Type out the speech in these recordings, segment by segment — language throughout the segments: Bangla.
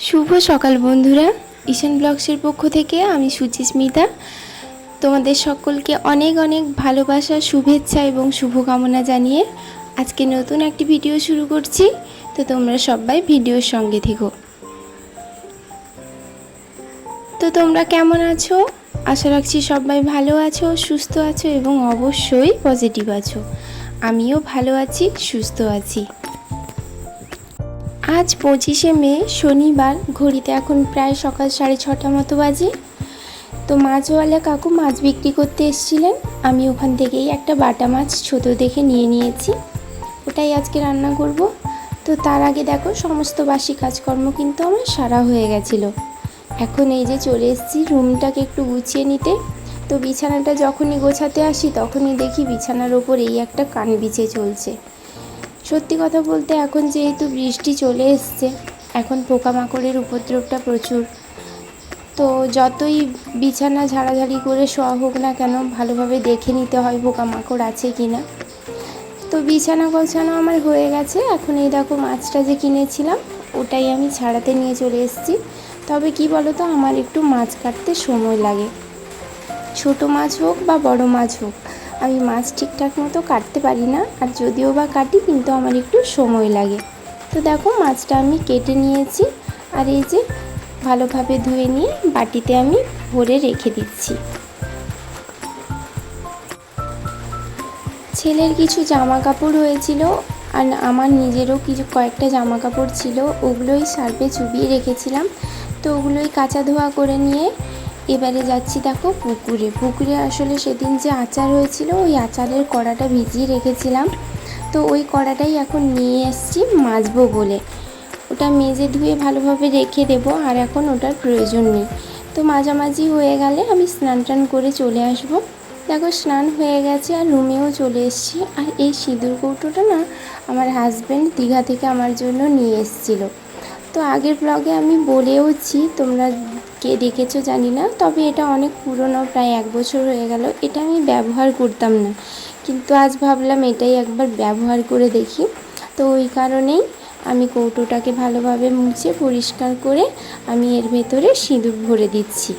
শুভ সকাল বন্ধুরা, ঈশান ব্লগসের পক্ষ থেকে আমি সুচিস্মিতা তোমাদের সকলকে অনেক অনেক ভালোবাসা, শুভেচ্ছা এবং শুভকামনা জানিয়ে আজকে নতুন একটি ভিডিও শুরু করছি। তো তোমরা সবাই ভিডিওর সঙ্গে থেকো। তো তোমরা কেমন আছো? আশা রাখছি সবাই ভালো আছো, সুস্থ আছো এবং অবশ্যই পজিটিভ আছো। আমিও ভালো আছি, সুস্থ আছি। আজ 25শে মে শনিবার, ঘড়িতে এখন প্রায় সকাল 6:30 মতো বাজে। তো মাছওয়ালা কাকু মাছ বিক্রি করতে এসেছিলেন। আমি ওখান থেকেই একটা বাটা মাছ ছোট দেখে নিয়ে নিয়েছি, ওটাই আজকে রান্না করব। তো তার আগে দেখো সমস্ত বাসি কাজকর্ম কিন্তু আমার সারা হয়ে গেছিলো। এখন এই যে চলে এসেছি রুমটাকে একটু গুছিয়ে নিতে। তো বিছানাটা যখনই গোছাতে আসি তখনই দেখি বিছানার ওপর এই একটা কান বিছে চলছে। সত্যি কথা বলতে এখন যেহেতু বৃষ্টি চলে এসছে, এখন পোকামাকড়ের উপদ্রবটা প্রচুর। তো যতই বিছানা ঝাড়াঝাড়ি করে শোয়া হোক না কেন, ভালোভাবে দেখে নিতে হয় পোকামাকড় আছে কি না। তো বিছানা গোছানো আমার হয়ে গেছে। এখন এই দেখো মাছটা যে কিনেছিলাম ওটাই আমি ছাড়াতে নিয়ে চলে এসেছি। তবে কি বলো তো, আমার একটু মাছ কাটতে সময় লাগে। ছোট মাছ হোক বা বড় মাছ হোক, আমি মাছ ঠিকঠাক মতো কাটতে পারি না। আর যদিও বা কাটি, কিন্তু আমার একটু সময় লাগে। তো দেখো মাছটা আমি কেটে নিয়েছি, আর এই যে ভালোভাবে ধুয়ে নিয়ে বাটিতে আমি ভরে রেখে দিচ্ছি। ছেলের কিছু জামা কাপড় হয়েছিল, আর আমার নিজেরও কয়েকটা জামা কাপড় ছিল, ওগুলোই সার্ফে চুবিয়ে রেখেছিলাম। তো ওগুলোই কাচা ধোয়া করে নিয়ে এবারে যাচ্ছি দেখো পুকুরে আসলে সেদিন যে আচার হয়েছিল, ওই আচারের কড়াটা ভিজিয়ে রেখেছিলাম। তো ওই কড়াটাই এখন নিয়ে এসেছি মাজবো বলে। ওটা মেজে ধুয়ে ভালোভাবে রেখে দেবো, আর এখন ওটার প্রয়োজন নেই। তো মাঝামাঝি হয়ে গেলে আমি স্নান টান করে চলে আসবো। দেখো স্নান হয়ে গেছে আর রুমেও চলে এসেছি। আর এই সিঁদুর কৌটোটা না আমার হাজব্যান্ড দীঘা থেকে আমার জন্য নিয়ে এসেছিলো। তো আগের ব্লগে আমি বলেওছি, তোমরা কে দেখেছো জানি না, তবে এটা অনেক পুরনো, প্রায় 1 বছর হয়ে গেল। এটা আমি ব্যবহার করতাম না, কিন্তু আজ ভাবলাম এটাই একবার ব্যবহার করে দেখি। তো ওই কারণেই আমি কৌটোটাকে ভালোভাবে মুছে পরিষ্কার করে আমি এর ভেতরে সিঁদুর ভরে দিচ্ছি।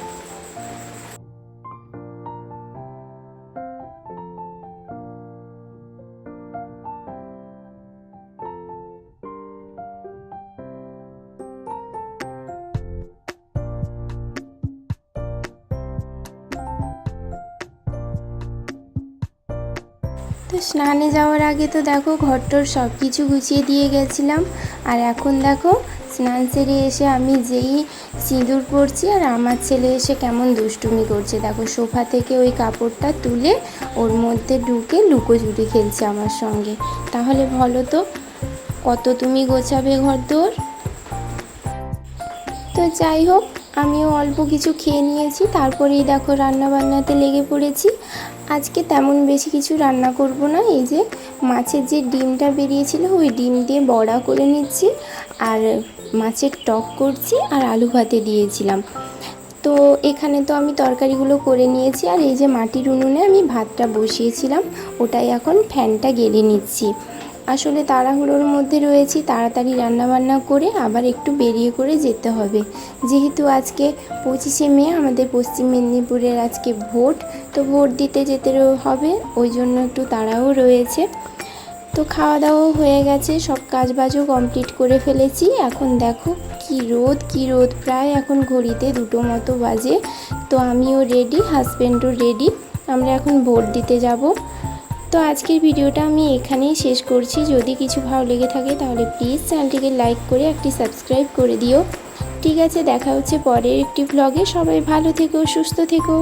তো স্নানে যাওয়ার আগে তো দেখো ঘরটোর সব কিছু গুছিয়ে দিয়ে গেছিলাম। আর এখন দেখো স্নান সেরে এসে আমি যেই সিঁদুর পরছি, আর আমার ছেলে এসে কেমন দুষ্টুমি করছে। দেখো সোফা থেকে ওই কাপড়টা তুলে ওর মধ্যে ঢুকে লুকোচুরি খেলছে আমার সঙ্গে। তাহলে বলো তো কত তুমি গোছাবে ঘরদোর? তো যাই হোক, আমিও অল্প কিছু খেয়ে নিয়েছি, তারপরেই দেখো রান্না বান্নাতে লেগে পড়েছি। আজকে তেমন বেশি কিছু রান্না করব না। এই যে মাছের যে ডিমটা বেরিয়েছিল, ওই ডিম দিয়ে বড়া করে নিচ্ছি, আর মাছের টক করছি, আর আলু ভাতে দিয়েছিলাম। তো এখানে তো আমি তরকারিগুলো করে নিয়েছি, আর এই যে মাটির উনুনে আমি ভাতটা বসিয়েছিলাম, ওটাই এখন ফ্যানটা গেলে নিচ্ছি। আসলে তাড়াহুড়োর মধ্যে রয়েছি, তাড়াতাড়ি রান্নাবান্না করে আবার একটু বেরিয়ে করে যেতে হবে। যেহেতু আজকে 25শে মে আমাদের পশ্চিম মেদিনীপুরের আজকে ভোট, তো ভোট দিতে যেতে হবে, ওই জন্য একটু তাড়াও রয়েছে। তো খাওয়া দাওয়াও হয়ে গেছে, সব কাজবাজও কমপ্লিট করে ফেলেছি। এখন দেখো কি রোদ, প্রায় এখন ঘড়িতে 2টো মতো বাজে। তো আমিও রেডি, হাজব্যান্ডও রেডি, আমরা এখন ভোট দিতে যাব। তো আজকের ভিডিওটা আমি এখানেই শেষ করছি। যদি কিছু ভালো লেগে থাকে তাহলে প্লিজ চ্যানেলটিকে লাইক করে একটি সাবস্ক্রাইব করে দিও। ঠিক আছে, দেখা হচ্ছে পরের একটি ব্লগে। সবাই ভালো থেকো, সুস্থ থেকো।